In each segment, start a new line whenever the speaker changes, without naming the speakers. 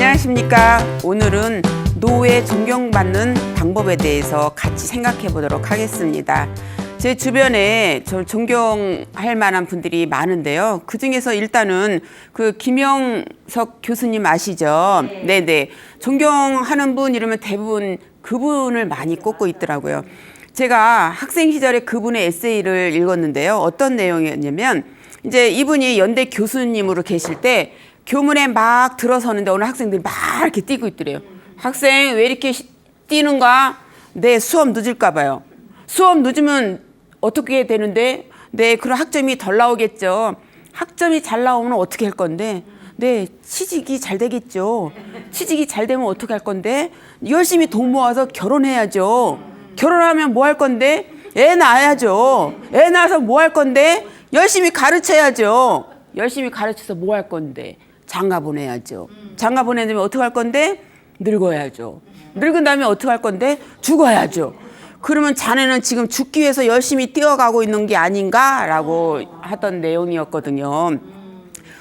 안녕하십니까. 오늘은 노회 존경받는 방법에 대해서 같이 생각해 보도록 하겠습니다. 제 주변에 저 존경할 만한 분들이 많은데요. 그 중에서 일단은 그 김영석 교수님 아시죠? 네네. 존경하는 분 이러면 대부분 그분을 많이 꼽고 있더라고요. 제가 학생 시절에 그분의 에세이를 읽었는데요. 어떤 내용이었냐면 이제 이분이 연대 교수님으로 계실 때 교문에 막 들어서는데 어느 학생들이 막 이렇게 뛰고 있더래요. 학생 왜 이렇게 뛰는가? 네, 수업 늦을까 봐요. 수업 늦으면 어떻게 되는데? 네, 그런 학점이 덜 나오겠죠. 학점이 잘 나오면 어떻게 할 건데? 네, 취직이 잘 되겠죠. 취직이 잘 되면 어떻게 할 건데? 열심히 돈 모아서 결혼해야죠. 결혼하면 뭐 할 건데? 애 낳아야죠. 애 낳아서 뭐 할 건데? 열심히 가르쳐야죠. 열심히 가르쳐서 뭐 할 건데? 장가 보내야죠. 장가 보내면 어떻게 할 건데? 늙어야죠. 늙은 다음에 어떻게 할 건데? 죽어야죠. 그러면 자네는 지금 죽기 위해서 열심히 뛰어가고 있는 게 아닌가라고 하던 내용이었거든요.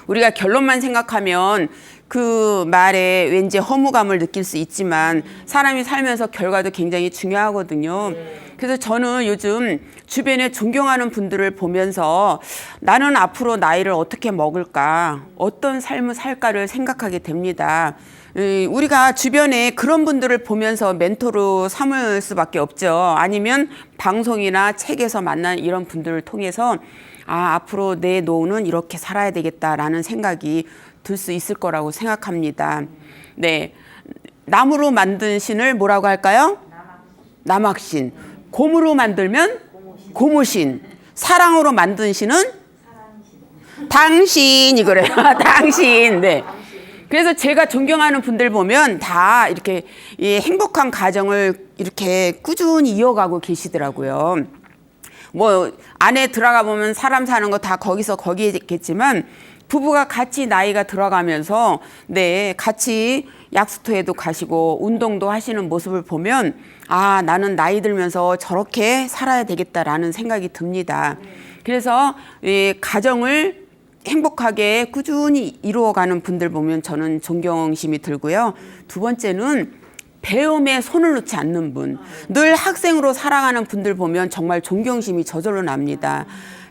우리가 결론만 생각하면 그 말에 왠지 허무감을 느낄 수 있지만 사람이 살면서 결과도 굉장히 중요하거든요. 그래서 저는 요즘 주변에 존경하는 분들을 보면서 나는 앞으로 나이를 어떻게 먹을까, 어떤 삶을 살까를 생각하게 됩니다. 우리가 주변에 그런 분들을 보면서 멘토로 삼을 수밖에 없죠. 아니면 방송이나 책에서 만난 이런 분들을 통해서 앞으로 내 노후는 이렇게 살아야 되겠다라는 생각이 들 수 있을 거라고 생각합니다. 네, 나무로 만든 신을 뭐라고 할까요? 남학신. 곰으로 만들면 고무신. 사랑으로 만든 신은 당신이 그래요. 당신. 네. 그래서 제가 존경하는 분들 보면 다 이렇게 행복한 가정을 이렇게 꾸준히 이어가고 계시더라고요. 뭐 안에 들어가 보면 사람 사는 거 다 거기겠지만 부부가 같이 나이가 들어가면서 네, 같이 약수터에도 가시고 운동도 하시는 모습을 보면 나는 나이 들면서 저렇게 살아야 되겠다라는 생각이 듭니다. 그래서 이 가정을 행복하게 꾸준히 이루어가는 분들 보면 저는 존경심이 들고요. 두 번째는 배움에 손을 놓지 않는 분, 늘 학생으로 살아가는 분들 보면 정말 존경심이 저절로 납니다.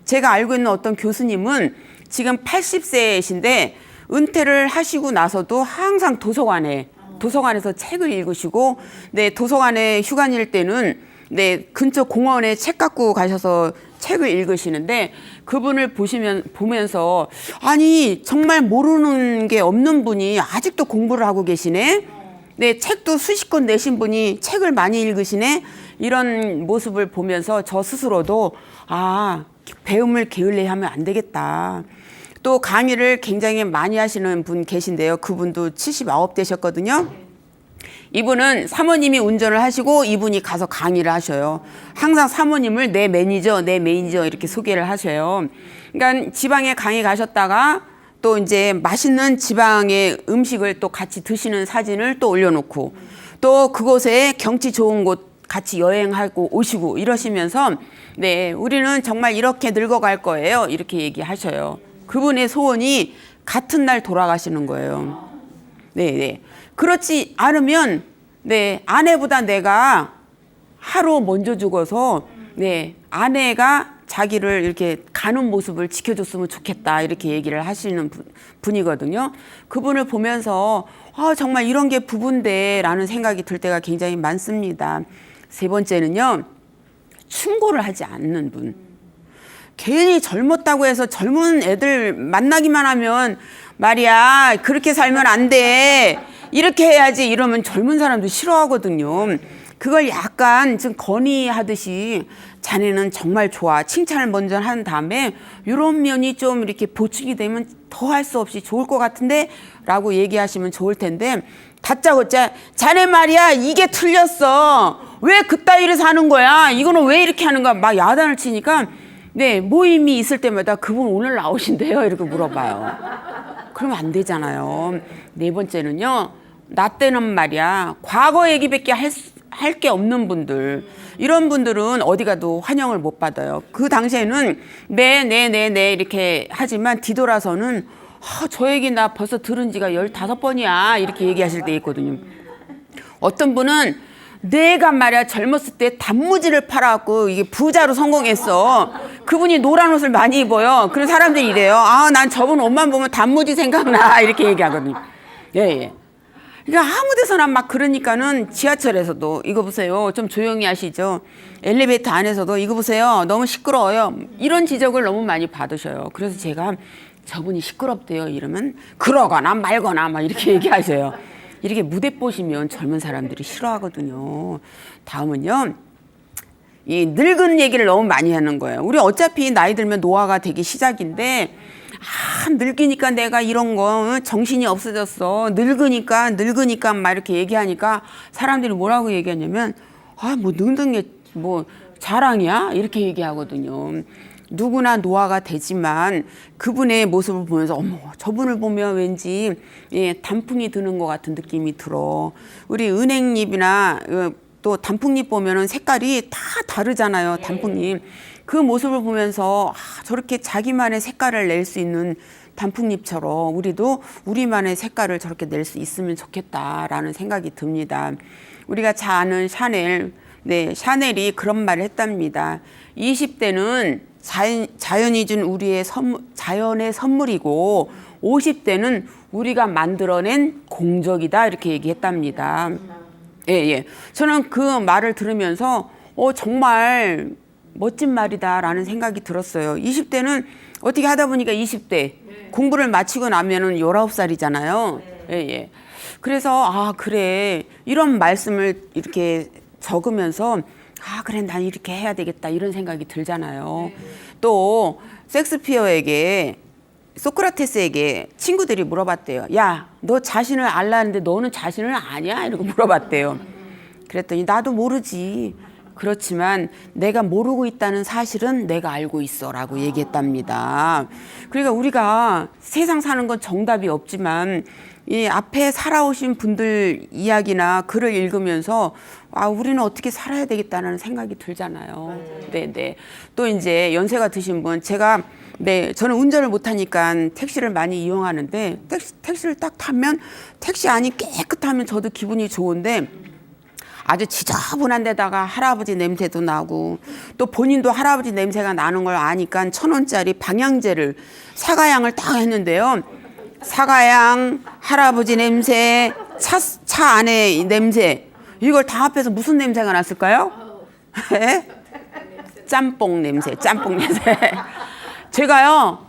제가 알고 있는 어떤 교수님은 지금 80세이신데 은퇴를 하시고 나서도 항상 도서관에서 책을 읽으시고, 네, 도서관에 휴관일 때는 네, 근처 공원에 책 갖고 가셔서 책을 읽으시는데 그분을 보면서 아니 정말 모르는 게 없는 분이 아직도 공부를 하고 계시네. 네, 책도 수십 권 내신 분이 책을 많이 읽으시네. 이런 모습을 보면서 저 스스로도 배움을 게을리 하면 안 되겠다. 또 강의를 굉장히 많이 하시는 분 계신데요. 그분도 79 되셨거든요. 이분은 사모님이 운전을 하시고 이분이 가서 강의를 하셔요. 항상 사모님을 내 매니저 이렇게 소개를 하셔요. 그러니까 지방에 강의 가셨다가 또 이제 맛있는 지방의 음식을 또 같이 드시는 사진을 또 올려놓고 또 그곳에 경치 좋은 곳 같이 여행하고 오시고 이러시면서 네, 우리는 정말 이렇게 늙어갈 거예요. 이렇게 얘기하셔요. 그분의 소원이 같은 날 돌아가시는 거예요. 네. 그렇지 않으면 네, 아내보다 내가 하루 먼저 죽어서 네, 아내가 자기를 이렇게 가는 모습을 지켜줬으면 좋겠다 이렇게 얘기를 하시는 분이거든요. 그분을 보면서 정말 이런 게 부부인데 라는 생각이 들 때가 굉장히 많습니다. 세 번째는요, 충고를 하지 않는 분. 괜히 젊었다고 해서 젊은 애들 만나기만 하면 말이야 그렇게 살면 안 돼 이렇게 해야지 이러면 젊은 사람도 싫어하거든요. 그걸 약간 좀 건의하듯이 자네는 정말 좋아 칭찬을 먼저 한 다음에 이런 면이 좀 이렇게 보충이 되면 더 할 수 없이 좋을 것 같은데 라고 얘기하시면 좋을 텐데 다짜고짜 자네 말이야 이게 틀렸어 왜 그따위를 사는 거야 이거는 왜 이렇게 하는 거야 막 야단을 치니까 네, 모임이 있을 때마다 그분 오늘 나오신대요 이렇게 물어봐요. 그러면 안 되잖아요. 네 번째는요, 나 때는 말이야 과거 얘기밖에 할 게 없는 분들, 이런 분들은 어디 가도 환영을 못 받아요. 그 당시에는 네 이렇게 하지만 뒤돌아서는 저 얘기 나 벌써 들은 지가 15번이야. 이렇게 얘기하실 때 있거든요. 어떤 분은 내가 말이야 젊었을 때 단무지를 팔아갖고 이게 부자로 성공했어. 그분이 노란 옷을 많이 입어요. 그런 사람들이 이래요. 난 저분 옷만 보면 단무지 생각나. 이렇게 얘기하거든요. 예, 예. 그러니까 아무 데서나 막 그러니까는 지하철에서도 이거 보세요. 좀 조용히 하시죠. 엘리베이터 안에서도 이거 보세요. 너무 시끄러워요. 이런 지적을 너무 많이 받으셔요. 그래서 제가 저분이 시끄럽대요. 이러면 그러거나 말거나 막 이렇게 얘기하셔요. 이렇게 무대 보시면 젊은 사람들이 싫어하거든요. 다음은요. 이 늙은 얘기를 너무 많이 하는 거예요. 우리 어차피 나이 들면 노화가 되기 시작인데 늙으니까 내가 이런 거 정신이 없어졌어. 늙으니까 막 이렇게 얘기하니까 사람들이 뭐라고 얘기하냐면 뭐 늙는 게 뭐 자랑이야? 이렇게 얘기하거든요. 누구나 노화가 되지만 그분의 모습을 보면서 어머 저분을 보면 왠지 단풍이 드는 것 같은 느낌이 들어. 우리 은행잎이나 또 단풍잎 보면은 색깔이 다 다르잖아요. 단풍잎. 그 모습을 보면서 저렇게 자기만의 색깔을 낼 수 있는 단풍잎처럼 우리도 우리만의 색깔을 저렇게 낼 수 있으면 좋겠다라는 생각이 듭니다. 우리가 잘 아는 샤넬이 그런 말을 했답니다. 20대는 자연이 준 우리의 자연의 선물이고 50대는 우리가 만들어낸 공적이다 이렇게 얘기했답니다. 예. 저는 그 말을 들으면서 정말 멋진 말이다라는 생각이 들었어요. 20대는 어떻게 하다 보니까 20대 공부를 마치고 나면은 19살이잖아요. 예. 그래서 그래 이런 말씀을 이렇게 적으면서 그래 난 이렇게 해야 되겠다 이런 생각이 들잖아요. 또 섹스피어에게 소크라테스에게 친구들이 물어봤대요. 야, 너 자신을 알라는데 너는 자신을 아냐? 이러고 물어봤대요. 그랬더니 나도 모르지. 그렇지만 내가 모르고 있다는 사실은 내가 알고 있어 라고 얘기했답니다. 그러니까 우리가 세상 사는 건 정답이 없지만 이 앞에 살아오신 분들 이야기나 글을 읽으면서 우리는 어떻게 살아야 되겠다는 생각이 들잖아요. 네. 또 이제 연세가 드신 분, 저는 운전을 못하니까 택시를 많이 이용하는데 택시를 딱 타면 택시 안이 깨끗하면 저도 기분이 좋은데 아주 지저분한 데다가 할아버지 냄새도 나고 또 본인도 할아버지 냄새가 나는 걸 아니까 1,000원짜리 방향제를 사과향을 딱 했는데요. 사과향, 할아버지 냄새, 차 안에 냄새 이걸 다 합해서 무슨 냄새가 났을까요? 짬뽕 냄새. 제가요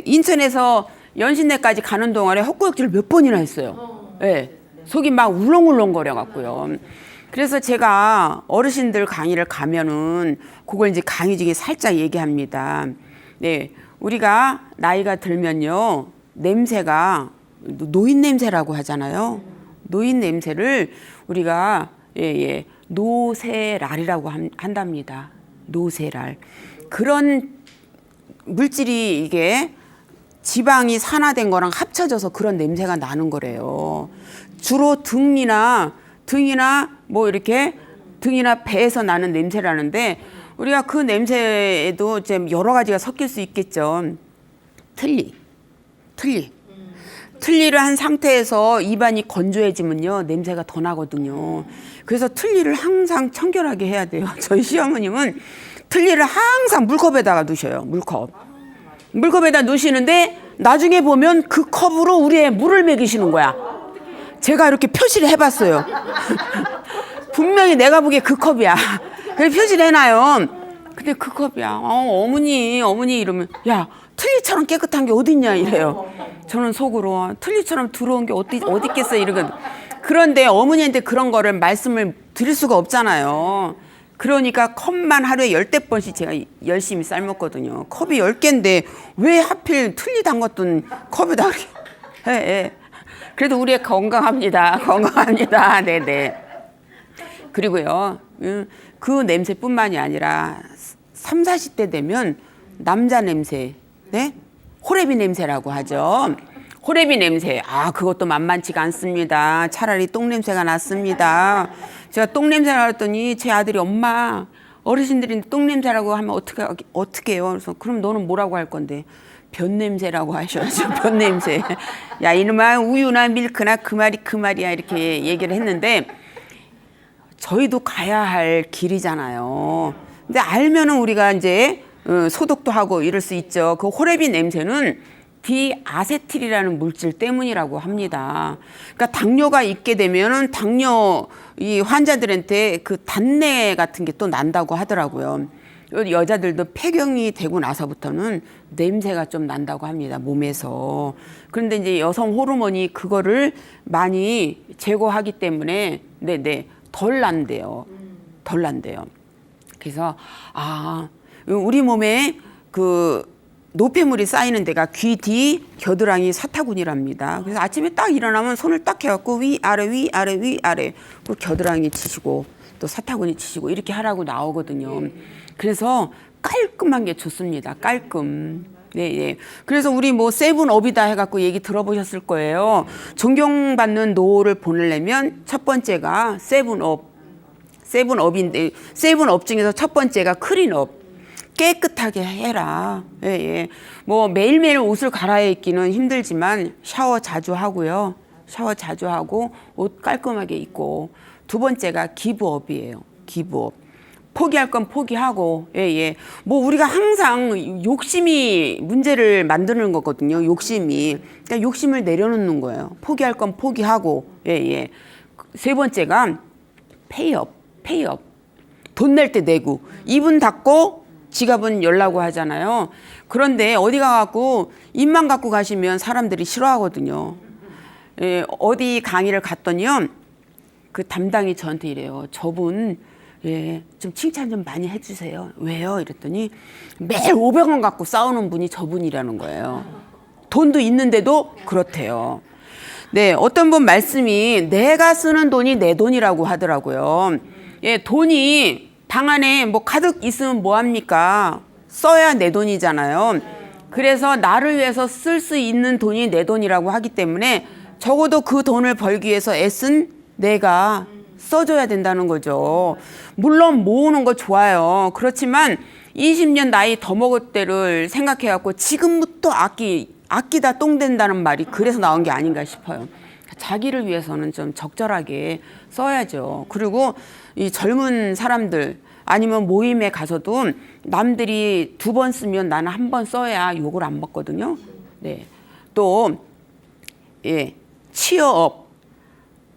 인천에서 연신내까지 가는 동안에 헛구역질을 몇 번이나 했어요. 속이 막 울렁울렁거려 갖고요. 그래서 제가 어르신들 강의를 가면은 그걸 이제 강의 중에 살짝 얘기합니다. 우리가 나이가 들면요 냄새가 노인 냄새라고 하잖아요. 노인 냄새를 우리가 노세랄이라고 한답니다. 노세랄. 그런 물질이 이게 지방이 산화된 거랑 합쳐져서 그런 냄새가 나는 거래요. 주로 등이나 뭐 이렇게 등이나 배에서 나는 냄새라는데 우리가 그 냄새에도 좀 여러 가지가 섞일 수 있겠죠. 틀니를 한 상태에서 입안이 건조해지면요 냄새가 더 나거든요. 그래서 틀니를 항상 청결하게 해야 돼요. 저희 시어머님은 틀니를 항상 물컵에다가 넣으셔요. 물컵에다 넣으시는데 나중에 보면 그 컵으로 우리의 물을 먹이시는 거야. 제가 이렇게 표시를 해봤어요. 분명히 내가 보기에 그 컵이야. 그래서 표시를 해놔요. 근데 그 컵이야. 어머니 이러면 야 틀니처럼 깨끗한 게 어딨냐 이래요. 저는 속으로 틀니처럼 들어온 게 어디 있겠어 이러거든. 그런데 어머니한테 그런 거를 말씀을 드릴 수가 없잖아요. 그러니까 컵만 하루에 10대번씩 제가 열심히 삶았거든요. 컵이 10개인데 왜 하필 틀니 담갔던 컵에다 그렇게. 그래도 우리 건강합니다. 네네. 그리고요 그 냄새뿐만이 아니라 30, 40대 되면 남자 냄새, 호레비 냄새라고 하죠. 호레비 냄새, 그것도 만만치가 않습니다. 차라리 똥 냄새가 낫습니다. 제가 똥 냄새가 났더니 제 아들이 엄마 어르신들이 똥냄새라고 하면 어떻게 해요? 그래서 그럼 너는 뭐라고 할 건데? 변냄새라고 하셔야죠. 변냄새. 야, 이놈아 우유나 밀크나 그 말이야 이렇게 얘기를 했는데 저희도 가야 할 길이잖아요. 근데 알면은 우리가 이제 소독도 하고 이럴 수 있죠. 그 호레비 냄새는 디아세틸이라는 물질 때문이라고 합니다. 그러니까 당뇨가 있게 되면은 당뇨 이 환자들한테 그 단내 같은 게 또 난다고 하더라고요. 여자들도 폐경이 되고 나서부터는 냄새가 좀 난다고 합니다. 몸에서. 그런데 이제 여성 호르몬이 그거를 많이 제거하기 때문에 덜 난대요. 덜 난대요. 그래서 우리 몸에 그 노폐물이 쌓이는 데가 귀 뒤 겨드랑이 사타구니랍니다. 그래서 아침에 딱 일어나면 손을 딱 해갖고 위아래 그 겨드랑이 치시고 또 사타구니 치시고 이렇게 하라고 나오거든요. 그래서 깔끔한 게 좋습니다. 깔끔. 네. 그래서 우리 뭐 세븐업이다 해갖고 얘기 들어보셨을 거예요. 존경받는 노를 보내려면 첫 번째가 세븐업인데 세븐업 중에서 첫 번째가 클린업. 깨끗하게 해라. 예. 뭐 매일매일 옷을 갈아입기는 힘들지만 샤워 자주 하고요. 샤워 자주 하고 옷 깔끔하게 입고. 두 번째가 기브업이에요. 기브업. 포기할 건 포기하고. 예. 뭐 우리가 항상 욕심이 문제를 만드는 거거든요. 욕심이. 그러니까 욕심을 내려놓는 거예요. 포기할 건 포기하고. 예. 세 번째가 페이업. 돈 낼 때 내고. 입은 닫고 지갑은 열라고 하잖아요. 그런데 어디 가갖고 입만 갖고 가시면 사람들이 싫어하거든요. 예, 어디 강의를 갔더니요. 그 담당이 저한테 이래요. 저분 좀 칭찬 좀 많이 해주세요. 왜요? 이랬더니 매일 500원 갖고 싸우는 분이 저분이라는 거예요. 돈도 있는데도 그렇대요. 네, 어떤 분 말씀이 내가 쓰는 돈이 내 돈이라고 하더라고요. 예, 돈이 방 안에 뭐 가득 있으면 뭐합니까? 써야 내 돈이잖아요. 그래서 나를 위해서 쓸 수 있는 돈이 내 돈이라고 하기 때문에 적어도 그 돈을 벌기 위해서 애쓴 내가 써줘야 된다는 거죠. 물론 모으는 거 좋아요. 그렇지만 20년 나이 더 먹을 때를 생각해갖고 지금부터 아끼다 똥 된다는 말이 그래서 나온 게 아닌가 싶어요. 자기를 위해서는 좀 적절하게 써야죠. 그리고 이 젊은 사람들 아니면 모임에 가서도 남들이 2번 쓰면 나는 1번 써야 욕을 안 먹거든요. 네. 또 취업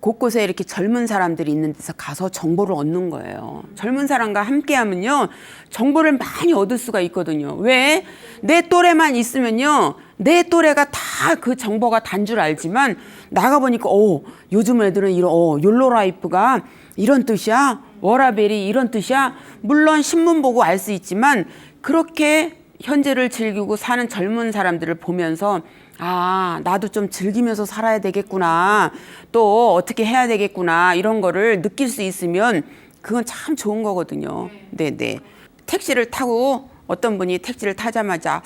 곳곳에 이렇게 젊은 사람들이 있는 데서 가서 정보를 얻는 거예요. 젊은 사람과 함께 하면요. 정보를 많이 얻을 수가 있거든요. 왜? 내 또래만 있으면요. 내 또래가 다 그 정보가 단 줄 알지만 나가보니까 요즘 애들은 욜로라이프가 이런 뜻이야? 워라벨이 이런 뜻이야? 물론 신문 보고 알 수 있지만 그렇게 현재를 즐기고 사는 젊은 사람들을 보면서 나도 좀 즐기면서 살아야 되겠구나. 또 어떻게 해야 되겠구나. 이런 거를 느낄 수 있으면 그건 참 좋은 거거든요. 네네. 택시를 타고 어떤 분이 택시를 타자마자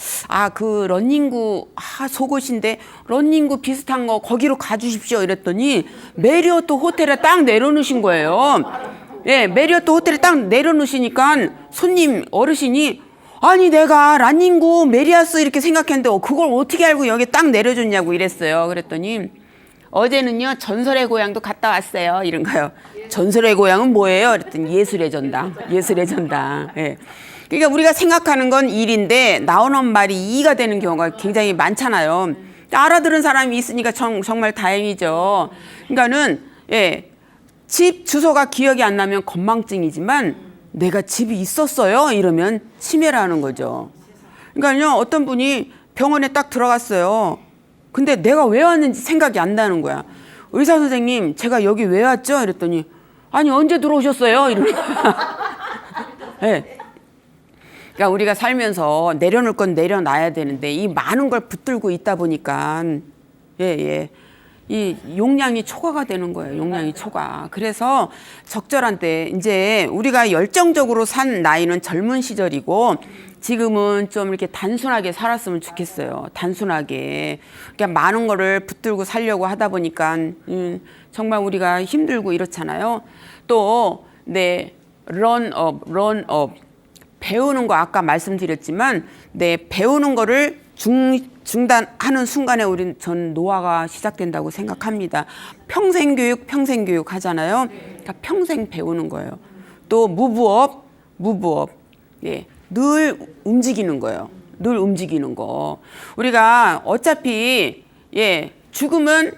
그 러닝구 속옷인데 러닝구 비슷한 거 거기로 가주십시오 이랬더니 메리어트 호텔에 딱 내려놓으신 거예요. 예, 메리어트 호텔에 딱 내려놓으시니까 손님 어르신이 아니 내가 러닝구 메리아스 이렇게 생각했는데 그걸 어떻게 알고 여기 딱 내려줬냐고 이랬어요. 그랬더니 어제는요 전설의 고향도 갔다 왔어요 이런 거요. 전설의 고향은 뭐예요? 그랬더니 예술의 전당. 예. 그러니까 우리가 생각하는 건 일인데 나오는 말이 이가 되는 경우가 굉장히 많잖아요. 알아들은 사람이 있으니까 정말 다행이죠. 그러니까는 집 주소가 기억이 안 나면 건망증이지만 내가 집이 있었어요 이러면 치매라는 거죠. 그러니까요 어떤 분이 병원에 딱 들어갔어요. 근데 내가 왜 왔는지 생각이 안 나는 거야. 의사 선생님 제가 여기 왜 왔죠? 이랬더니 아니 언제 들어오셨어요? 이러는 거야. 네. 그러니까 우리가 살면서 내려놓을 건 내려놔야 되는데 이 많은 걸 붙들고 있다 보니까 이 용량이 초과가 되는 거예요. 용량이 초과. 그래서 적절한 때 이제 우리가 열정적으로 산 나이는 젊은 시절이고 지금은 좀 이렇게 단순하게 살았으면 좋겠어요. 단순하게. 그러니까 많은 거를 붙들고 살려고 하다 보니까 정말 우리가 힘들고 이렇잖아요. 또 run up. 배우는 거 아까 말씀드렸지만, 네, 배우는 거를 중단하는 순간에 전 노화가 시작된다고 생각합니다. 평생 교육 하잖아요. 그러니까 평생 배우는 거예요. 또 무브업. 예, 늘 움직이는 거예요. 늘 움직이는 거. 우리가 어차피 죽으면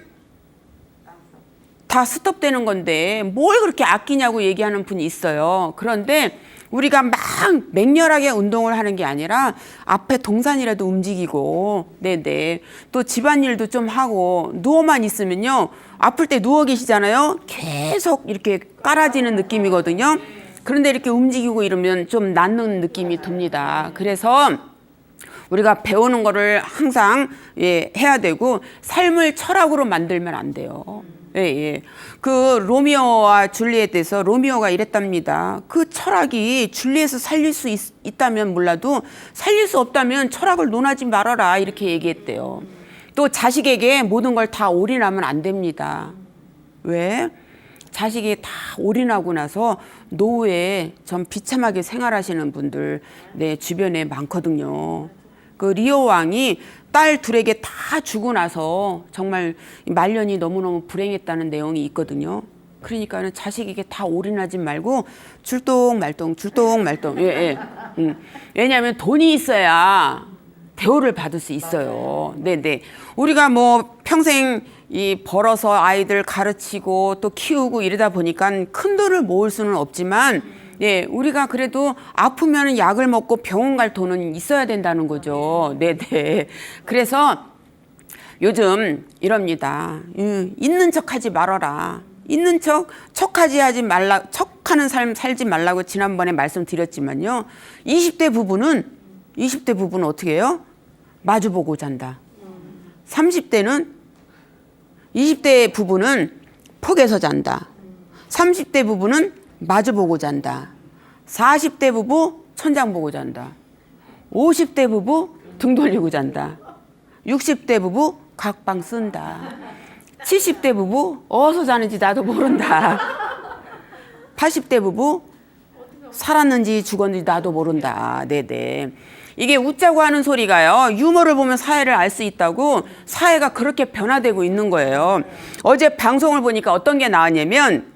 다 스톱되는 건데 뭘 그렇게 아끼냐고 얘기하는 분이 있어요. 그런데 우리가 막 맹렬하게 운동을 하는 게 아니라 앞에 동산이라도 움직이고, 네네. 또 집안일도 좀 하고, 누워만 있으면요. 아플 때 누워 계시잖아요. 계속 이렇게 깔아지는 느낌이거든요. 그런데 이렇게 움직이고 이러면 좀 낫는 느낌이 듭니다. 그래서 우리가 배우는 거를 항상 해야 되고, 삶을 철학으로 만들면 안 돼요. 그 로미오와 줄리엣에서 로미오가 이랬답니다. 그 철학이 줄리엣을 살릴 수 있다면 몰라도 살릴 수 없다면 철학을 논하지 말아라, 이렇게 얘기했대요. 또 자식에게 모든 걸 다 올인하면 안 됩니다. 왜? 자식이 다 올인하고 나서 노후에 좀 비참하게 생활하시는 분들 내 주변에 많거든요. 그 리오 왕이 딸 둘에게 다 주고 나서 정말 말년이 너무너무 불행했다는 내용이 있거든요. 그러니까는 자식에게 다 올인하지 말고 줄똥말똥. 왜냐하면 돈이 있어야 대우를 받을 수 있어요. 네네. 우리가 뭐 평생 벌어서 아이들 가르치고 또 키우고 이러다 보니까 큰 돈을 모을 수는 없지만, 우리가 그래도 아프면 약을 먹고 병원 갈 돈은 있어야 된다는 거죠. 네네. 그래서 요즘 이럽니다. 있는 척 하지 말아라. 있는 척하는 삶 살지 말라고 지난번에 말씀드렸지만요. 20대 부부는 어떻게 해요? 마주보고 잔다. 20대 부부는 폭에서 잔다. 30대 부부는 마주보고 잔다. 40대 부부 천장 보고 잔다. 50대 부부 등 돌리고 잔다. 60대 부부 각방 쓴다. 70대 부부 어디서 자는지 나도 모른다. 80대 부부 살았는지 죽었는지 나도 모른다. 네네. 이게 웃자고 하는 소리가요. 유머를 보면 사회를 알 수 있다고, 사회가 그렇게 변화되고 있는 거예요. 어제 방송을 보니까 어떤 게 나왔냐면,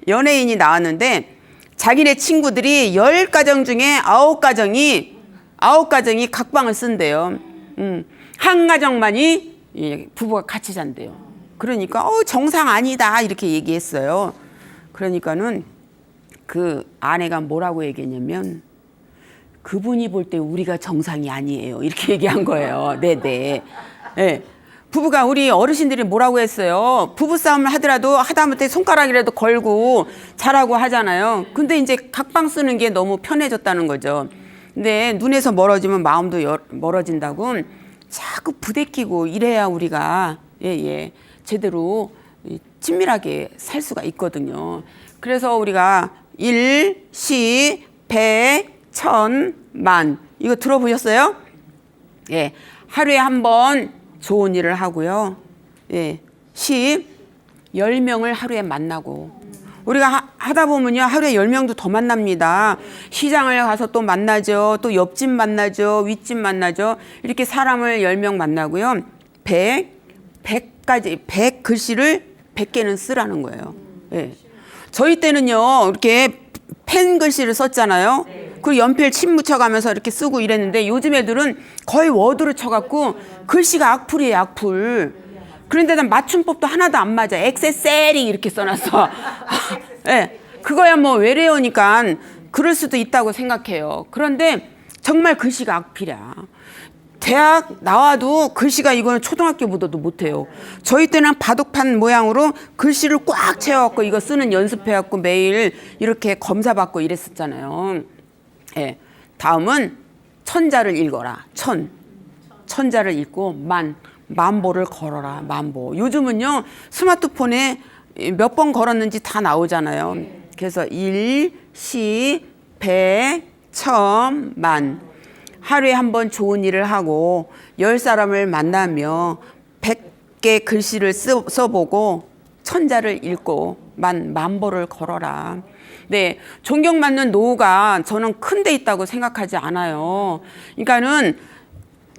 연예인이 나왔는데 자기네 친구들이 10가정 중에 9가정이 각방을 쓴대요. 한 가정만이 부부가 같이 잔대요. 그러니까 정상 아니다 이렇게 얘기했어요. 그러니까는 그 아내가 뭐라고 얘기했냐면, 그분이 볼 때 우리가 정상이 아니에요, 이렇게 얘기한 거예요. 네네. 부부가, 우리 어르신들이 뭐라고 했어요? 부부싸움을 하더라도 하다못해 손가락이라도 걸고 자라고 하잖아요. 근데 이제 각방 쓰는 게 너무 편해졌다는 거죠. 근데 눈에서 멀어지면 마음도 멀어진다고 자꾸 부대끼고 이래야 우리가 제대로 친밀하게 살 수가 있거든요. 그래서 우리가 일시, 백, 천, 만, 이거 들어보셨어요? 하루에 한 번 좋은 일을 하고요. 10명을 하루에 만나고, 우리가 하다 보면요, 하루에 10명도 더 만납니다. 시장을 가서 또 만나죠. 또 옆집 만나죠. 윗집 만나죠. 이렇게 사람을 10명 만나고요. 100 글씨를 100개는 쓰라는 거예요. 저희 때는요, 이렇게 펜 글씨를 썼잖아요. 그 연필 침 묻혀가면서 이렇게 쓰고 이랬는데, 요즘 애들은 거의 워드로 쳐갖고 글씨가 악플이에요, 악플. 그런데 난 맞춤법도 하나도 안 맞아. 엑세세리 이렇게 써놨어. 그거야 뭐 외래어니까 그럴 수도 있다고 생각해요. 그런데 정말 글씨가 악필이야. 대학 나와도 글씨가, 이거는 초등학교보다도 못해요. 저희 때는 바둑판 모양으로 글씨를 꽉 채워갖고 이거 쓰는 연습해갖고 매일 이렇게 검사받고 이랬었잖아요. 다음은 천자를 읽어라. 천자를 읽고 만보를 걸어라. 만보. 요즘은요, 스마트폰에 몇 번 걸었는지 다 나오잖아요. 그래서 일시, 백, 천, 만. 하루에 한 번 좋은 일을 하고 10사람을 만나며 100개 글씨를 써보고 천자를 읽고 만보를 걸어라. 네, 존경받는 노후가 저는 큰 데 있다고 생각하지 않아요. 그러니까는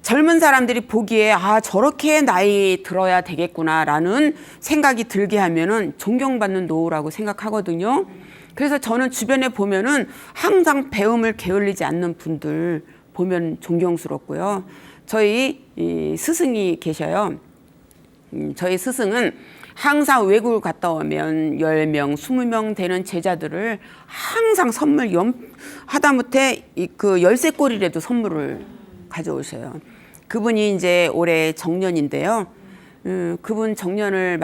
젊은 사람들이 보기에 아 저렇게 나이 들어야 되겠구나라는 생각이 들게 하면은 존경받는 노후라고 생각하거든요. 그래서 저는 주변에 보면은 항상 배움을 게을리지 않는 분들 보면 존경스럽고요. 저희 이 스승이 계셔요. 저희 스승은 항상 외국을 갔다 오면 10명, 20명 되는 제자들을 항상 선물 하다못해 그 열쇠고리라도 선물을 가져오셔요. 그분이 이제 올해 정년인데요. 그분 정년을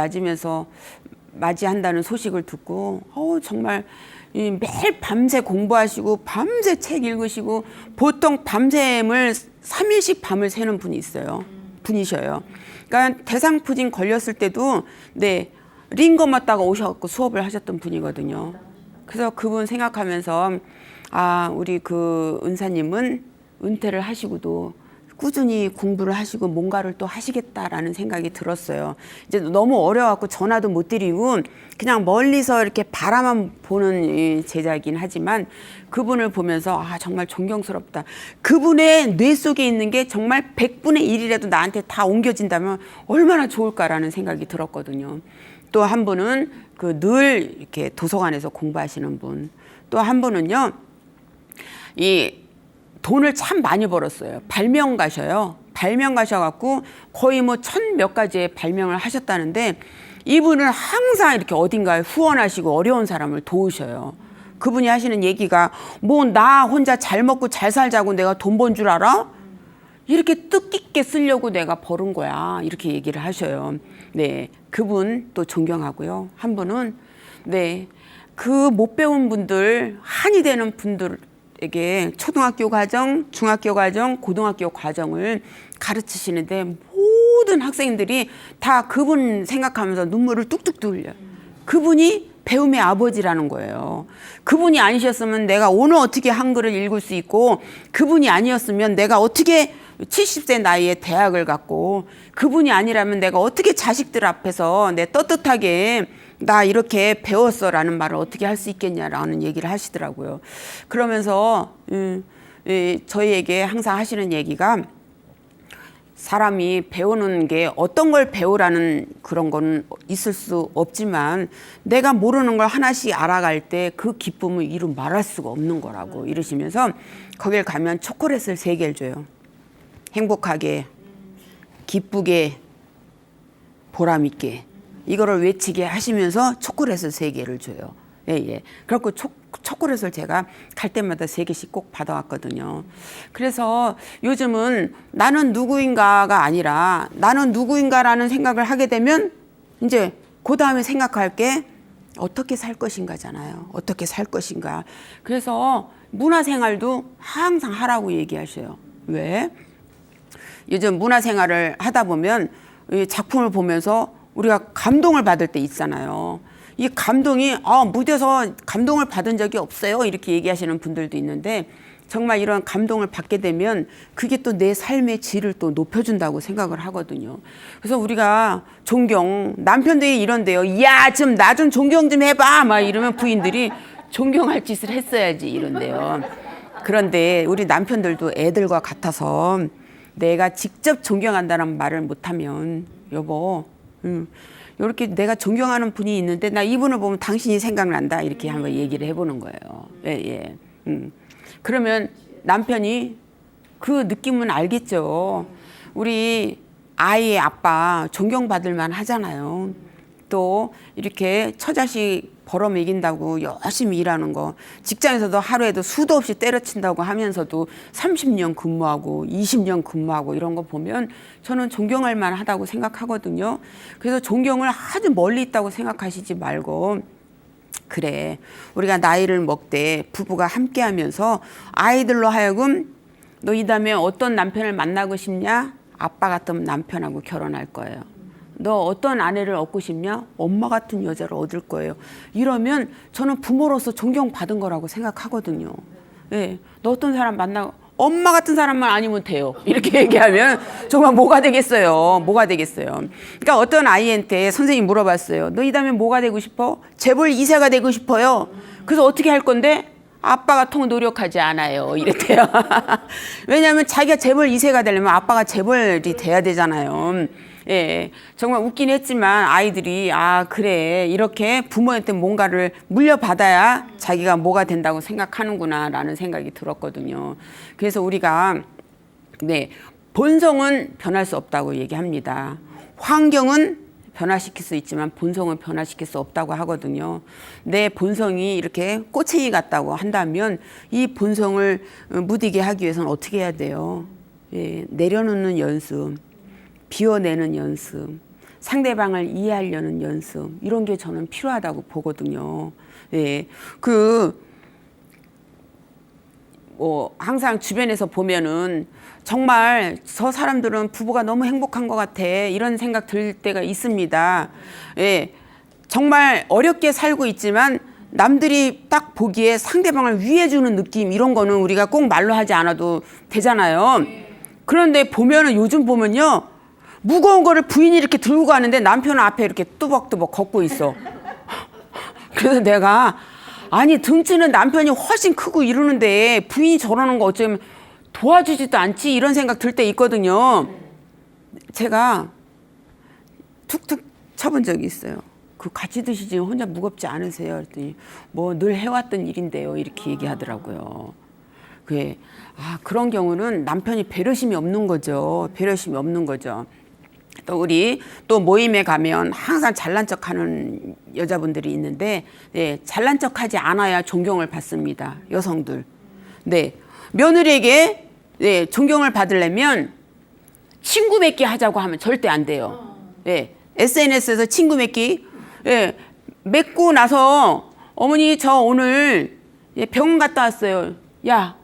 맞이한다는 소식을 듣고 정말 매일 밤새 공부하시고 밤새 책 읽으시고 보통 밤샘을 3일씩 밤을 새는 분이셔요. 그러니까 대상포진 걸렸을 때도 네 링거 맞다가 오셔갖고 수업을 하셨던 분이거든요. 그래서 그분 생각하면서 아 우리 그 은사님은 은퇴를 하시고도 꾸준히 공부를 하시고 뭔가를 또 하시겠다라는 생각이 들었어요. 이제 너무 어려워갖고 전화도 못 드리고 그냥 멀리서 이렇게 바라만 보는 제자이긴 하지만 그분을 보면서 아 정말 존경스럽다. 그분의 뇌 속에 있는 게 정말 100분의 1이라도 나한테 다 옮겨진다면 얼마나 좋을까라는 생각이 들었거든요. 또 한 분은 그 늘 이렇게 도서관에서 공부하시는 분. 또 한 분은요. 돈을 참 많이 벌었어요. 발명 가셔갖고 거의 뭐 1000몇 가지의 발명을 하셨다는데 이분은 항상 이렇게 어딘가에 후원하시고 어려운 사람을 도우셔요. 그분이 하시는 얘기가 뭐 나 혼자 잘 먹고 잘 살자고 내가 돈 번 줄 알아? 이렇게 뜻깊게 쓰려고 내가 벌은 거야. 이렇게 얘기를 하셔요. 네, 그분 또 존경하고요. 한 분은 네, 그 못 배운 분들 한이 되는 분들 에게 초등학교 과정, 중학교 과정, 고등학교 과정을 가르치시는데 모든 학생들이 다 그분 생각하면서 눈물을 뚝뚝 흘려요. 그분이 배움의 아버지라는 거예요. 그분이 아니셨으면 내가 오늘 어떻게 한글을 읽을 수 있고 그분이 아니었으면 내가 어떻게 70세 나이에 대학을 갔고 그분이 아니라면 내가 어떻게 자식들 앞에서 내 떳떳하게 나 이렇게 배웠어라는 말을 어떻게 할 수 있겠냐라는 얘기를 하시더라고요. 그러면서 저희에게 항상 하시는 얘기가 사람이 배우는 게 어떤 걸 배우라는 그런 건 있을 수 없지만 내가 모르는 걸 하나씩 알아갈 때 그 기쁨을 이루 말할 수가 없는 거라고 이러시면서 거길 가면 초콜릿을 3개를 줘요. 행복하게, 기쁘게, 보람있게 이거를 외치게 하시면서 초콜릿을 3개를 줘요. 예. 그래갖고 초콜릿을 제가 갈 때마다 3개씩 꼭 받아왔거든요. 그래서 요즘은 나는 누구인가가 아니라 나는 누구인가라는 생각을 하게 되면 이제 그 다음에 생각할 게 어떻게 살 것인가잖아요. 어떻게 살 것인가. 그래서 문화생활도 항상 하라고 얘기하셔요. 왜? 요즘 문화생활을 하다 보면 이 작품을 보면서 우리가 감동을 받을 때 있잖아요. 이 감동이 무대에서 감동을 받은 적이 없어요. 이렇게 얘기하시는 분들도 있는데 정말 이런 감동을 받게 되면 그게 또 내 삶의 질을 또 높여준다고 생각을 하거든요. 그래서 우리가 존경, 남편도 이런데요. 야, 좀 나 좀 존경 좀 해봐. 막 이러면 부인들이 존경할 짓을 했어야지 이런데요. 그런데 우리 남편들도 애들과 같아서 내가 직접 존경한다는 말을 못하면 여보 이렇게 내가 존경하는 분이 있는데 나 이분을 보면 당신이 생각난다 이렇게 한번 얘기를 해보는 거예요. 예. 그러면 남편이 그 느낌은 알겠죠. 우리 아이의 아빠 존경받을 만 하잖아요. 또 이렇게 처자식 벌어 먹인다고 열심히 일하는 거 직장에서도 하루에도 수도 없이 때려친다고 하면서도 30년 근무하고 20년 근무하고 이런 거 보면 저는 존경할 만하다고 생각하거든요. 그래서 존경을 아주 멀리 있다고 생각하시지 말고 그래 우리가 나이를 먹되 부부가 함께 하면서 아이들로 하여금 너 이 다음에 어떤 남편을 만나고 싶냐? 아빠 같은 남편하고 결혼할 거예요. 너 어떤 아내를 얻고 싶냐? 엄마 같은 여자를 얻을 거예요. 이러면 저는 부모로서 존경받은 거라고 생각하거든요. 예, 너 어떤 사람 만나 엄마 같은 사람만 아니면 돼요. 이렇게 얘기하면 정말 뭐가 되겠어요. 뭐가 되겠어요. 그러니까 어떤 아이한테 선생님이 물어봤어요. 너 이 다음에 뭐가 되고 싶어? 재벌 2세가 되고 싶어요. 그래서 어떻게 할 건데? 아빠가 통 노력하지 않아요. 이랬대요. 왜냐하면 자기가 재벌 2세가 되려면 아빠가 재벌이 돼야 되잖아요. 예, 정말 웃긴 했지만 아이들이 아 그래 이렇게 부모한테 뭔가를 물려받아야 자기가 뭐가 된다고 생각하는구나 라는 생각이 들었거든요. 그래서 우리가 네 본성은 변할 수 없다고 얘기합니다. 환경은 변화시킬 수 있지만 본성은 변화시킬 수 없다고 하거든요. 내 본성이 이렇게 꼬챙이 같다고 한다면 이 본성을 무디게 하기 위해서는 어떻게 해야 돼요? 예, 내려놓는 연습, 비워내는 연습, 상대방을 이해하려는 연습 이런 게 저는 필요하다고 보거든요. 예, 항상 주변에서 보면은 정말 저 사람들은 부부가 너무 행복한 것 같아 이런 생각 들 때가 있습니다. 예, 정말 어렵게 살고 있지만 남들이 딱 보기에 상대방을 위해주는 느낌 이런 거는 우리가 꼭 말로 하지 않아도 되잖아요. 그런데 보면은 요즘 보면요 무거운 거를 부인이 이렇게 들고 가는데 남편은 앞에 이렇게 뚜벅뚜벅 걷고 있어. 그래서 내가 아니 등치는 남편이 훨씬 크고 이러는데 부인이 저러는 거 어쩌면 도와주지도 않지 이런 생각 들 때 있거든요. 제가 툭툭 쳐본 적이 있어요. 그 같이 드시지 혼자 무겁지 않으세요? 그랬더니 뭐 늘 해왔던 일인데요 이렇게 얘기하더라고요. 그게 그런 경우는 남편이 배려심이 없는 거죠. 배려심이 없는 거죠. 또 우리 또 모임에 가면 항상 잘난 척하는 여자분들이 있는데 네, 잘난 척하지 않아야 존경을 받습니다. 여성들. 네, 며느리에게 네, 존경을 받으려면 친구 맺기 하자고 하면 절대 안 돼요. 네, SNS에서 친구 맺기 네, 맺고 나서 어머니 저 오늘 병원 갔다 왔어요. 야,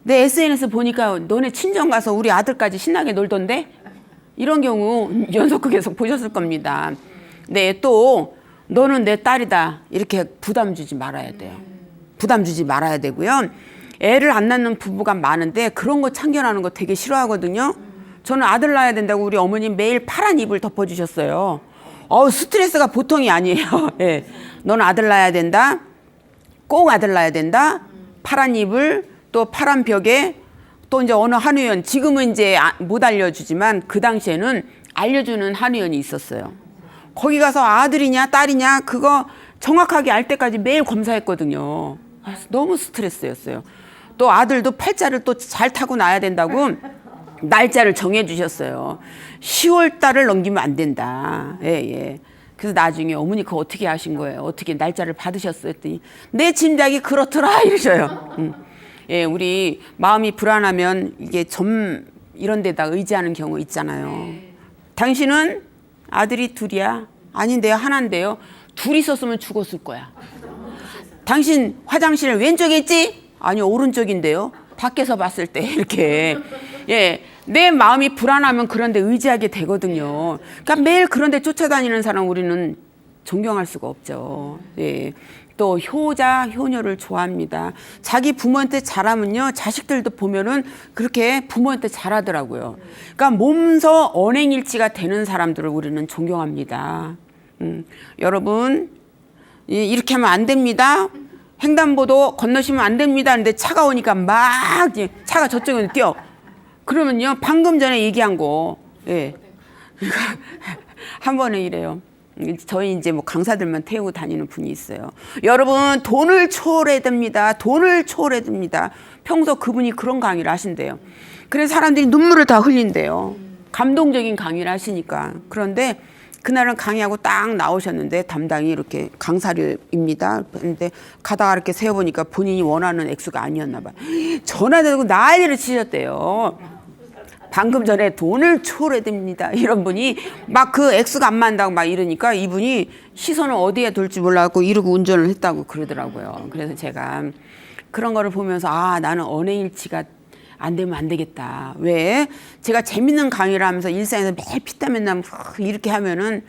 내 SNS 보니까 너네 친정 가서 우리 아들까지 신나게 놀던데? 이런 경우 연속극에서 보셨을 겁니다. 네, 또 너는 내 딸이다 이렇게 부담 주지 말아야 돼요. 부담 주지 말아야 되고요. 애를 안 낳는 부부가 많은데 그런 거 참견하는 거 되게 싫어하거든요. 저는 아들 낳아야 된다고 우리 어머니 매일 파란 이불 덮어주셨어요. 스트레스가 보통이 아니에요. 네. 너는 아들 낳아야 된다. 꼭 아들 낳아야 된다. 파란 이불 또 파란 벽에 또 이제 어느 한의원 지금은 이제 못 알려주지만 그 당시에는 알려주는 한의원이 있었어요. 거기 가서 아들이냐 딸이냐 그거 정확하게 알 때까지 매일 검사했거든요. 너무 스트레스였어요. 또 아들도 팔자를 또 잘 타고 나야 된다고 날짜를 정해 주셨어요. 10월 달을 넘기면 안 된다. 예. 그래서 나중에 어머니 그거 어떻게 하신 거예요? 어떻게 날짜를 받으셨어요? 했더니 내 짐작이 그렇더라 이러셔요. 예, 우리 마음이 불안하면 이게 점 이런 데다 의지하는 경우 있잖아요. 당신은 아들이 둘이야? 아닌데요, 하나인데요. 둘이 있었으면 죽었을 거야. 당신 화장실 왼쪽에 있지? 아니요, 오른쪽인데요. 밖에서 봤을 때 이렇게 예, 내 마음이 불안하면 그런 데 의지하게 되거든요. 그러니까 매일 그런 데 쫓아다니는 사람 우리는 존경할 수가 없죠. 예. 또 효자, 효녀를 좋아합니다. 자기 부모한테 잘하면요, 자식들도 보면은 그렇게 부모한테 잘하더라고요. 그러니까 몸소 언행일치가 되는 사람들을 우리는 존경합니다. 여러분, 이렇게 하면 안 됩니다. 횡단보도 건너시면 안 됩니다. 근데 차가 오니까 막 차가 저쪽으로 뛰어. 그러면요, 방금 전에 얘기한 거, 예. 한 번은 이래요. 저희 이제 뭐 강사들만 태우고 다니는 분이 있어요. 여러분 돈을 초월해야 됩니다. 돈을 초월해야 됩니다. 평소 그분이 그런 강의를 하신대요. 그래서 사람들이 눈물을 다 흘린대요. 감동적인 강의를 하시니까. 그런데 그날은 강의하고 딱 나오셨는데 담당이 이렇게 강사료입니다. 그런데 가다가 이렇게 세어보니까 본인이 원하는 액수가 아니었나 봐요. 전화대고 난리를 치셨대요. 방금 전에 돈을 초월해야 됩니다. 이런 분이 막 그 액수가 안 맞는다고 막 이러니까 이분이 시선을 어디에 둘지 몰라갖고 이러고 운전을 했다고 그러더라고요. 그래서 제가 그런 거를 보면서 나는 언행일치가 안 되면 안 되겠다. 왜? 제가 재밌는 강의를 하면서 일상에서 매일 피땀 나면 이렇게 하면은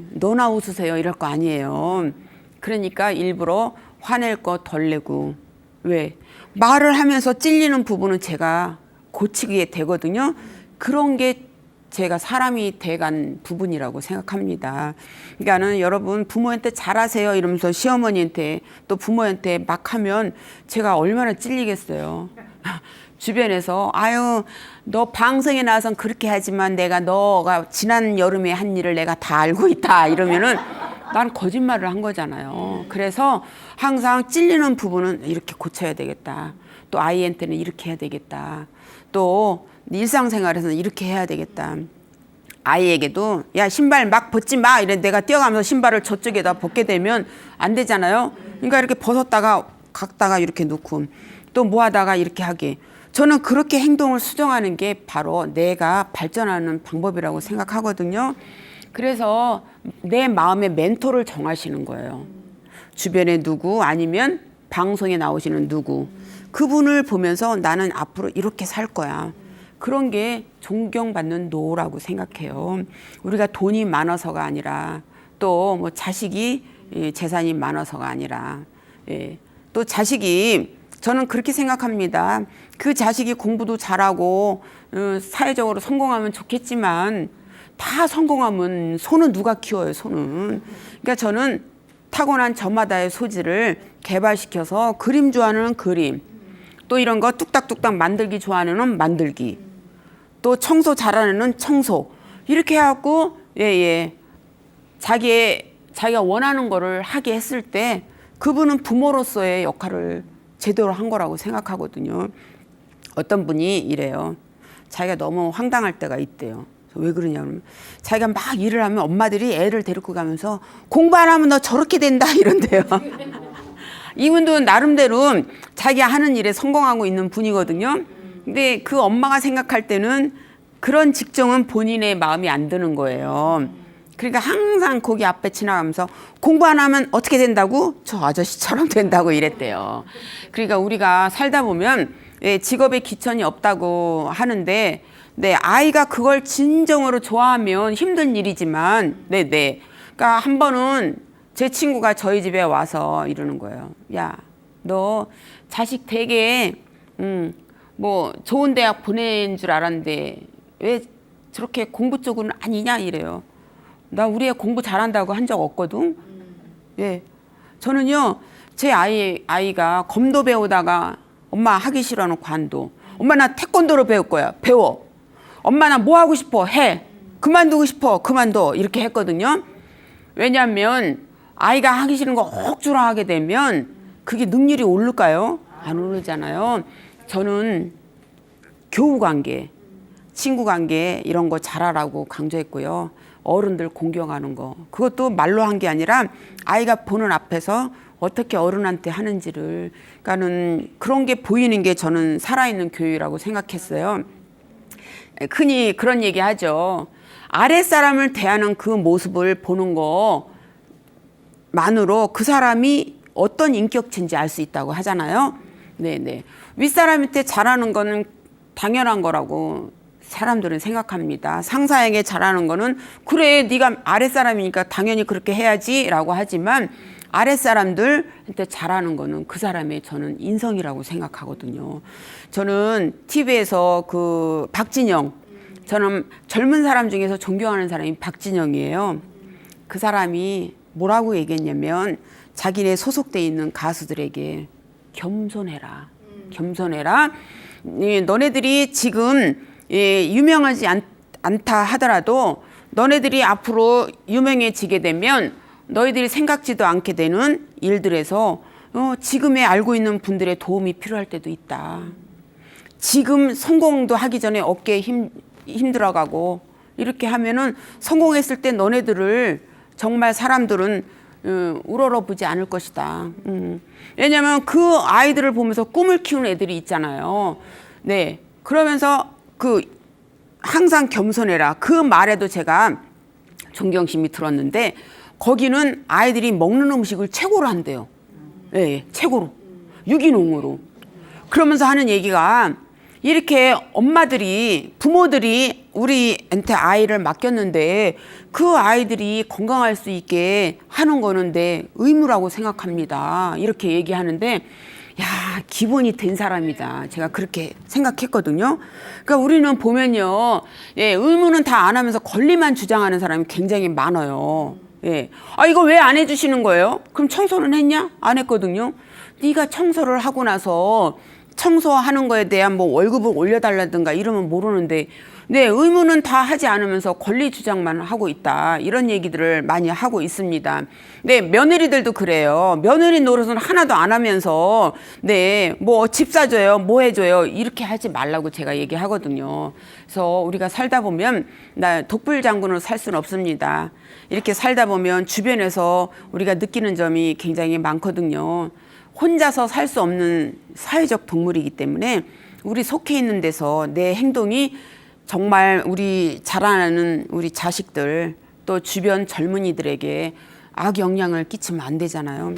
너나 웃으세요 이럴 거 아니에요. 그러니까 일부러 화낼 거 덜 내고 왜? 말을 하면서 찔리는 부분은 제가 고치게 되거든요. 그런 게 제가 사람이 돼간 부분이라고 생각합니다. 그러니까는 여러분 부모한테 잘하세요 이러면서 시어머니한테 또 부모한테 막 하면 제가 얼마나 찔리겠어요. 주변에서 아유 너 방송에 나와선 그렇게 하지만 내가 너가 지난 여름에 한 일을 내가 다 알고 있다 이러면은 난 거짓말을 한 거잖아요. 그래서 항상 찔리는 부분은 이렇게 고쳐야 되겠다. 또 아이한테는 이렇게 해야 되겠다. 또 일상생활에서는 이렇게 해야 되겠다. 아이에게도 야 신발 막 벗지 마 이래 내가 뛰어가면서 신발을 저쪽에다 벗게 되면 안 되잖아요. 그러니까 이렇게 벗었다가 각다가 이렇게 놓고 또 뭐 하다가 이렇게 하게. 저는 그렇게 행동을 수정하는 게 바로 내가 발전하는 방법이라고 생각하거든요. 그래서 내 마음의 멘토를 정하시는 거예요. 주변에 누구 아니면 방송에 나오시는 누구 그분을 보면서 나는 앞으로 이렇게 살 거야. 그런 게 존경받는 노라고 생각해요. 우리가 돈이 많아서가 아니라 또 뭐 자식이 재산이 많아서가 아니라 또 자식이 저는 그렇게 생각합니다. 그 자식이 공부도 잘하고 사회적으로 성공하면 좋겠지만 다 성공하면 손은 누가 키워요, 손은. 그러니까 저는 타고난 저마다의 소질을 개발시켜서 그림 좋아하는 그림, 또 이런 거 뚝딱뚝딱 만들기 좋아하는 만들기, 또 청소 잘하는 청소, 이렇게 해갖고 자기가 원하는 거를 하게 했을 때 그분은 부모로서의 역할을 제대로 한 거라고 생각하거든요. 어떤 분이 이래요. 자기가 너무 황당할 때가 있대요. 왜 그러냐면 자기가 막 일을 하면 엄마들이 애를 데리고 가면서 공부 안 하면 너 저렇게 된다 이런대요. 이분도 나름대로 자기가 하는 일에 성공하고 있는 분이거든요. 근데 그 엄마가 생각할 때는 그런 직종은 본인의 마음이 안 드는 거예요. 그러니까 항상 거기 앞에 지나가면서 공부 안 하면 어떻게 된다고? 저 아저씨처럼 된다고 이랬대요. 그러니까 우리가 살다 보면 직업에 기천이 없다고 하는데 아이가 그걸 진정으로 좋아하면 힘든 일이지만 그러니까 한 번은 제 친구가 저희 집에 와서 이러는 거예요. 야, 너 자식 되게 뭐 좋은 대학 보낸 줄 알았는데 왜 저렇게 공부 쪽은 아니냐 이래요. 나 우리 애 공부 잘한다고 한 적 없거든. 저는요 제 아이가 검도 배우다가 엄마 하기 싫어하는 관도. 엄마 나 태권도로 배울 거야. 배워. 엄마 나 뭐 하고 싶어? 해. 그만두고 싶어? 그만둬. 이렇게 했거든요. 왜냐하면 아이가 하기 싫은 거 억지로 하게 되면 그게 능률이 오를까요? 안 오르잖아요. 저는 교우관계, 친구관계 이런 거 잘하라고 강조했고요. 어른들 공경하는 거 그것도 말로 한 게 아니라 아이가 보는 앞에서 어떻게 어른한테 하는지를 그러니까는 그런 게 보이는 게 저는 살아있는 교육이라고 생각했어요. 흔히 그런 얘기 하죠. 아랫사람을 대하는 그 모습을 보는 것만으로 그 사람이 어떤 인격체인지 알 수 있다고 하잖아요. 윗사람한테 잘하는 거는 당연한 거라고 사람들은 생각합니다. 상사에게 잘하는 거는 그래 네가 아랫사람이니까 당연히 그렇게 해야지 라고 하지만 아랫사람들한테 잘하는 거는 그 사람의 저는 인성이라고 생각하거든요. 저는 TV에서 그 박진영, 저는 젊은 사람 중에서 존경하는 사람이 박진영이에요. 그 사람이 뭐라고 얘기했냐면 자기네 소속돼 있는 가수들에게 겸손해라. 겸손해라. 너네들이 지금 유명하지 않다 하더라도 너네들이 앞으로 유명해지게 되면 너희들이 생각지도 않게 되는 일들에서 지금에 알고 있는 분들의 도움이 필요할 때도 있다. 지금 성공도 하기 전에 어깨에 힘들어가고 이렇게 하면은 성공했을 때 너네들을 정말 사람들은 우러러보지 않을 것이다. 왜냐하면 그 아이들을 보면서 꿈을 키우는 애들이 있잖아요. 그러면서 항상 겸손해라. 그 말에도 제가 존경심이 들었는데 거기는 아이들이 먹는 음식을 최고로 한대요. 최고로. 유기농으로. 그러면서 하는 얘기가 이렇게 엄마들이 부모들이 우리한테 아이를 맡겼는데 그 아이들이 건강할 수 있게 하는 거는 내 의무라고 생각합니다. 이렇게 얘기하는데 야, 기본이 된 사람이다. 제가 그렇게 생각했거든요. 그러니까 우리는 보면요, 예, 의무는 다 안 하면서 권리만 주장하는 사람이 굉장히 많아요. 예, 아, 이거 왜 안 해주시는 거예요? 그럼 청소는 했냐? 안 했거든요. 네가 청소를 하고 나서 청소하는 거에 대한 뭐 월급을 올려달라든가 이러면 모르는데, 네, 의무는 다 하지 않으면서 권리 주장만 하고 있다. 이런 얘기들을 많이 하고 있습니다. 네, 며느리들도 그래요. 며느리 노릇은 하나도 안 하면서, 네, 뭐 집 사줘요, 뭐 해줘요. 이렇게 하지 말라고 제가 얘기하거든요. 그래서 우리가 살다 보면, 나 독불장군으로 살 수는 없습니다. 이렇게 살다 보면 주변에서 우리가 느끼는 점이 굉장히 많거든요. 혼자서 살 수 없는 사회적 동물이기 때문에 우리 속해 있는 데서 내 행동이 정말 우리 자라나는 우리 자식들 또 주변 젊은이들에게 악영향을 끼치면 안 되잖아요.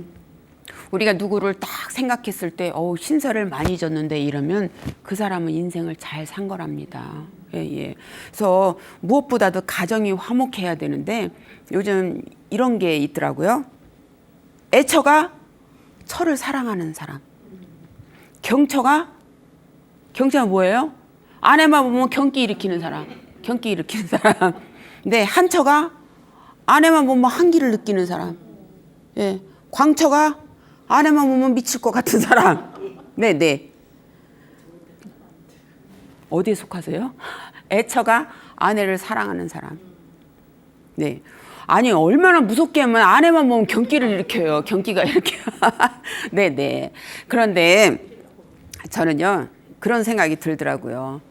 우리가 누구를 딱 생각했을 때 신세를 많이 졌는데 이러면 그 사람은 인생을 잘 산 거랍니다. 예, 예. 그래서 무엇보다도 가정이 화목해야 되는데 요즘 이런 게 있더라고요. 애처가 처를 사랑하는 사람. 경처가 뭐예요? 아내만 보면 경기 일으키는 사람. 경기 일으키는 사람. 네, 한처가 아내만 보면 한기를 느끼는 사람. 예, 광처가 아내만 보면 미칠 것 같은 사람. 네, 네. 어디에 속하세요? 애처가 아내를 사랑하는 사람. 네. 아니, 얼마나 무섭게 하면 아내만 보면 경기를 일으켜요. 경기가 일으켜요. 네, 네. 그런데 저는요, 그런 생각이 들더라고요.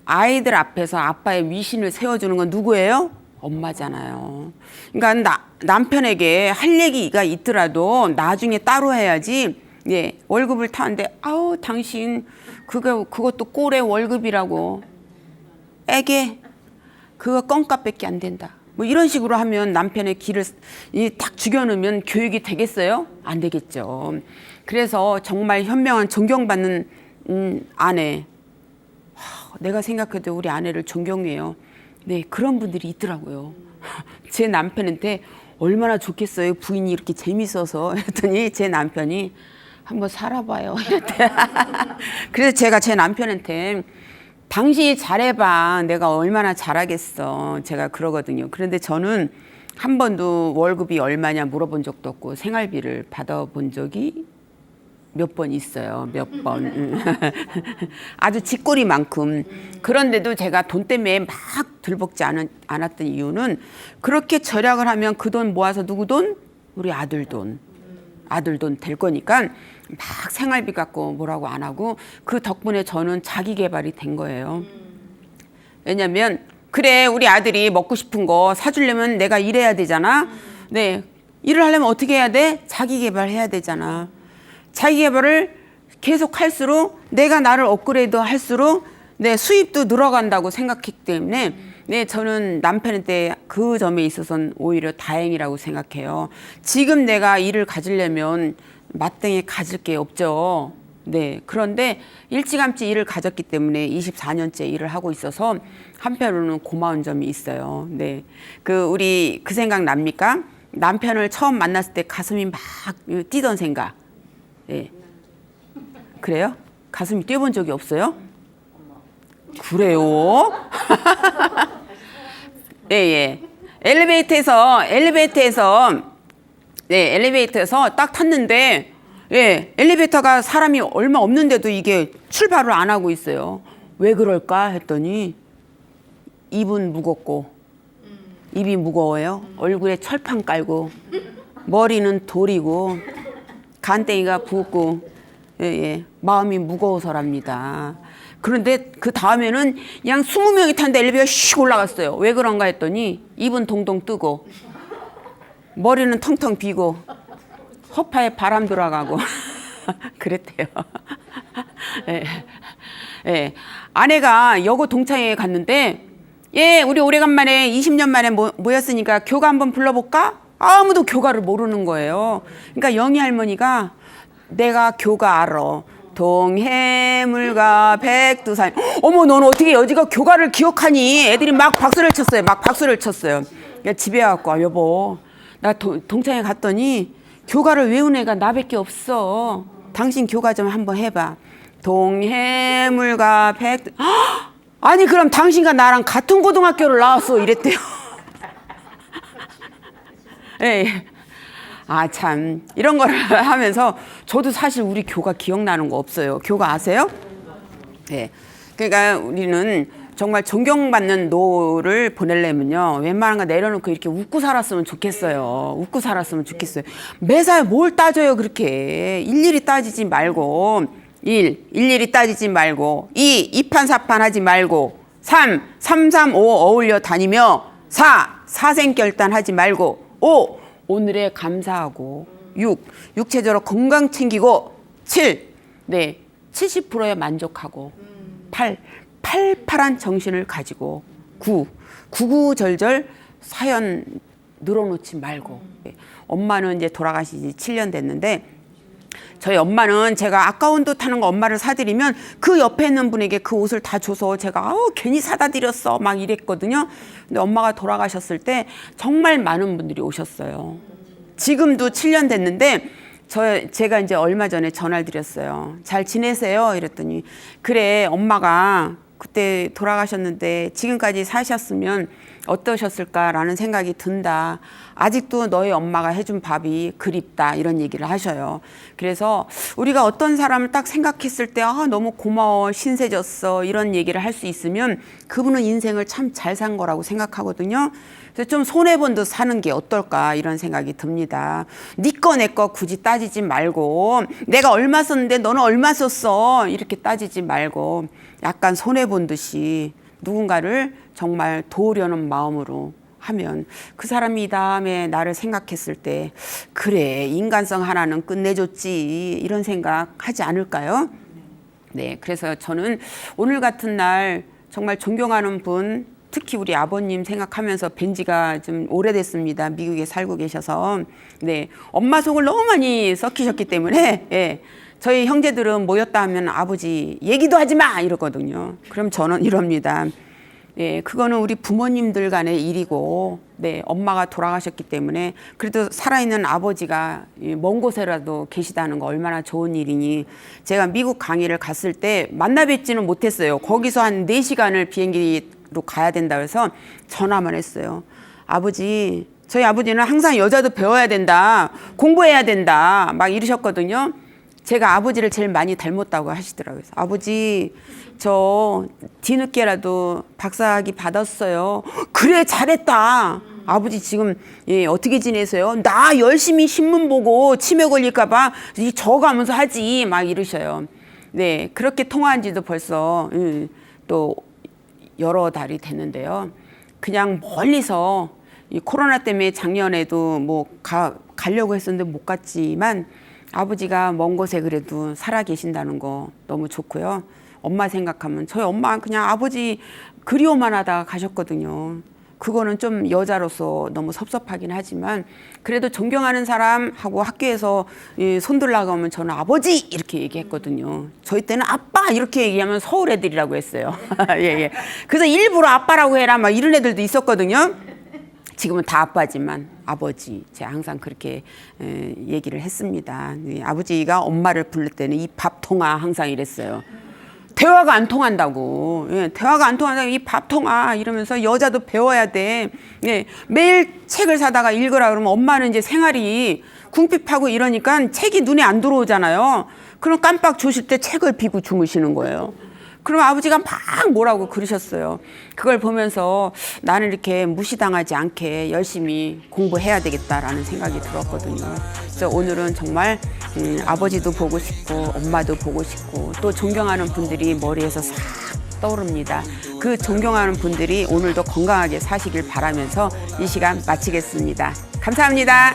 아이들 앞에서 아빠의 위신을 세워주는 건 누구예요? 엄마잖아요. 그러니까 남편에게 할 얘기가 있더라도 나중에 따로 해야지. 예, 월급을 타는데 아우 당신 그것도 꼴의 월급이라고. 애게 그거 껌값밖에 안 된다. 뭐 이런 식으로 하면 남편의 기를 딱 죽여놓으면 교육이 되겠어요? 안 되겠죠. 그래서 정말 현명한 존경받는 아내. 내가 생각해도 우리 아내를 존경해요. 네, 그런 분들이 있더라고요. 제 남편한테 얼마나 좋겠어요. 부인이 이렇게 재밌어서 했더니 제 남편이 한번 살아봐요. 이랬대. 그래서 제가 제 남편한테 당신이 잘해봐. 내가 얼마나 잘하겠어. 제가 그러거든요. 그런데 저는 한 번도 월급이 얼마냐 물어본 적도 없고 생활비를 받아본 적이 몇 번 있어요. 몇 번. 아주 쥐꼬리만큼. 그런데도 제가 돈 때문에 막 들먹지 않았던 이유는 그렇게 절약을 하면 그 돈 모아서 누구 돈? 우리 아들 돈. 아들 돈 될 거니까 막 생활비 갖고 뭐라고 안 하고 그 덕분에 저는 자기 개발이 된 거예요. 왜냐면 그래 우리 아들이 먹고 싶은 거 사주려면 내가 일해야 되잖아. 네, 일을 하려면 어떻게 해야 돼? 자기 개발해야 되잖아. 자기 개발을 계속 할수록 내가 나를 업그레이드 할수록 내 수입도 늘어간다고 생각했기 때문에 네, 저는 남편한테 그 점에 있어서는 오히려 다행이라고 생각해요. 지금 내가 일을 가지려면 마땅히 가질 게 없죠. 네, 그런데 일찌감치 일을 가졌기 때문에 24년째 일을 하고 있어서 한편으로는 고마운 점이 있어요. 네, 우리 그 생각 납니까? 남편을 처음 만났을 때 가슴이 막 뛰던 생각. 네, 그래요? 가슴이 뛰어본 적이 없어요? 그래요? 예, 예. 엘리베이터에서 딱 탔는데, 예, 엘리베이터가 사람이 얼마 없는데도 이게 출발을 안 하고 있어요. 왜 그럴까 했더니, 입은 무겁고, 입이 무거워요. 얼굴에 철판 깔고, 머리는 돌이고, 간땡이가 붓고, 예, 예. 마음이 무거워서랍니다. 그런데 그 다음에는 그냥 20명이 탔는데 엘리베이터가 슉 올라갔어요. 왜 그런가 했더니 입은 동동 뜨고 머리는 텅텅 비고 허파에 바람 들어가고 그랬대요. 예. 예. 아내가 여고 동창회에 갔는데 예, 우리 오래간만에 20년 만에 모였으니까 교가 한번 불러볼까? 아무도 교가를 모르는 거예요. 그러니까 영희 할머니가 내가 교가 알아. 동해물과 백두산. 어머, 너는 어떻게 여지가 교가를 기억하니? 애들이 막 박수를 쳤어요. 막 박수를 쳤어요. 집에 와갖고 여보, 나 동창회 갔더니 교가를 외운 애가 나밖에 없어. 당신 교가 좀 한번 해봐. 동해물과 아니 그럼 당신과 나랑 같은 고등학교를 나왔어 이랬대요. 예. 아, 참 이런 걸 하면서 저도 사실 우리 교가 기억나는 거 없어요. 교가 아세요? 예. 그러니까 우리는 정말 존경받는 노를 보내려면요, 웬만한 거 내려놓고 이렇게 웃고 살았으면 좋겠어요. 웃고 살았으면 좋겠어요. 매사에 뭘 따져요 그렇게. 일일이 따지지 말고, 일일이 따지지 말고, 이판사판 하지 말고, 335 어울려 다니며, 사생결단 하지 말고, 오늘에 감사하고, 육체적으로 건강 챙기고, 70%에 만족하고, 팔팔한 정신을 가지고, 구구절절 사연 늘어놓지 말고. 엄마는 이제 돌아가신 지 7년 됐는데, 저희 엄마는 제가 아까운 듯 하는 거 엄마를 사드리면 그 옆에 있는 분에게 그 옷을 다 줘서 제가 괜히 사다 드렸어 막 이랬거든요. 근데 엄마가 돌아가셨을 때 정말 많은 분들이 오셨어요. 지금도 7년 됐는데 제가 이제 얼마 전에 전화를 드렸어요. 잘 지내세요? 이랬더니 그래, 엄마가 그때 돌아가셨는데 지금까지 사셨으면 어떠셨을까라는 생각이 든다. 아직도 너희 엄마가 해준 밥이 그립다. 이런 얘기를 하셔요. 그래서 우리가 어떤 사람을 딱 생각했을 때 너무 고마워, 신세졌어 이런 얘기를 할 수 있으면 그분은 인생을 참 잘 산 거라고 생각하거든요. 그래서 좀 손해본 듯 사는 게 어떨까 이런 생각이 듭니다. 네 거 내 거 굳이 따지지 말고, 내가 얼마 썼는데 너는 얼마 썼어 이렇게 따지지 말고, 약간 손해본 듯이 누군가를 정말 도우려는 마음으로 하면 그 사람이 다음에 나를 생각했을 때 그래, 인간성 하나는 끝내줬지 이런 생각 하지 않을까요? 네, 그래서 저는 오늘 같은 날 정말 존경하는 분, 특히 우리 아버님 생각하면서 뵌 지가 좀 오래됐습니다. 미국에 살고 계셔서. 네, 엄마 속을 너무 많이 썩히셨기 때문에 저희 형제들은 모였다 하면 아버지 얘기도 하지 마 이러거든요. 그럼 저는 이럽니다. 네, 그거는 우리 부모님들 간의 일이고, 엄마가 돌아가셨기 때문에 그래도 살아있는 아버지가 먼 곳에라도 계시다는 거 얼마나 좋은 일이니. 제가 미국 강의를 갔을 때 만나 뵙지는 못했어요. 거기서 한 4시간을 비행기로 가야 된다 그래서 전화만 했어요. 아버지, 저희 아버지는 항상 여자도 배워야 된다, 공부해야 된다 막 이러셨거든요. 제가 아버지를 제일 많이 닮았다고 하시더라고요. 아버지, 저 뒤늦게라도 박사학위 받았어요. 그래, 잘했다. 아버지 지금 어떻게 지내세요? 나 열심히 신문 보고 치매 걸릴까 봐 적어가면서 하지 막 이러셔요. 네, 그렇게 통화한 지도 벌써 또 여러 달이 됐는데요. 그냥 멀리서 이 코로나 때문에 작년에도 뭐 가려고 했었는데 못 갔지만 아버지가 먼 곳에 그래도 살아 계신다는 거 너무 좋고요. 엄마 생각하면 저희 엄마 그냥 아버지 그리워만 하다가 가셨거든요. 그거는 좀 여자로서 너무 섭섭하긴 하지만 그래도 존경하는 사람하고 학교에서 손들라고 하면 저는 아버지 이렇게 얘기했거든요. 저희 때는 아빠 이렇게 얘기하면 서울 애들이라고 했어요. 예. 그래서 일부러 아빠라고 해라 막 이런 애들도 있었거든요. 지금은 다 아빠지만 아버지, 제가 항상 그렇게 얘기를 했습니다. 아버지가 엄마를 부를 때는 이 밥통아 항상 이랬어요. 대화가 안 통한다고. 대화가 안 통한다고 이 밥통아 이러면서 여자도 배워야 돼. 매일 책을 사다가 읽으라 그러면 엄마는 이제 생활이 궁핍하고 이러니까 책이 눈에 안 들어오잖아요. 그럼 깜빡 조실 때 책을 비고 주무시는 거예요. 그럼 아버지가 막 뭐라고 그러셨어요. 그걸 보면서 나는 이렇게 무시당하지 않게 열심히 공부해야 되겠다라는 생각이 들었거든요. 그래서 오늘은 정말 아버지도 보고 싶고 엄마도 보고 싶고 또 존경하는 분들이 머리에서 싹 떠오릅니다. 그 존경하는 분들이 오늘도 건강하게 사시길 바라면서 이 시간 마치겠습니다. 감사합니다.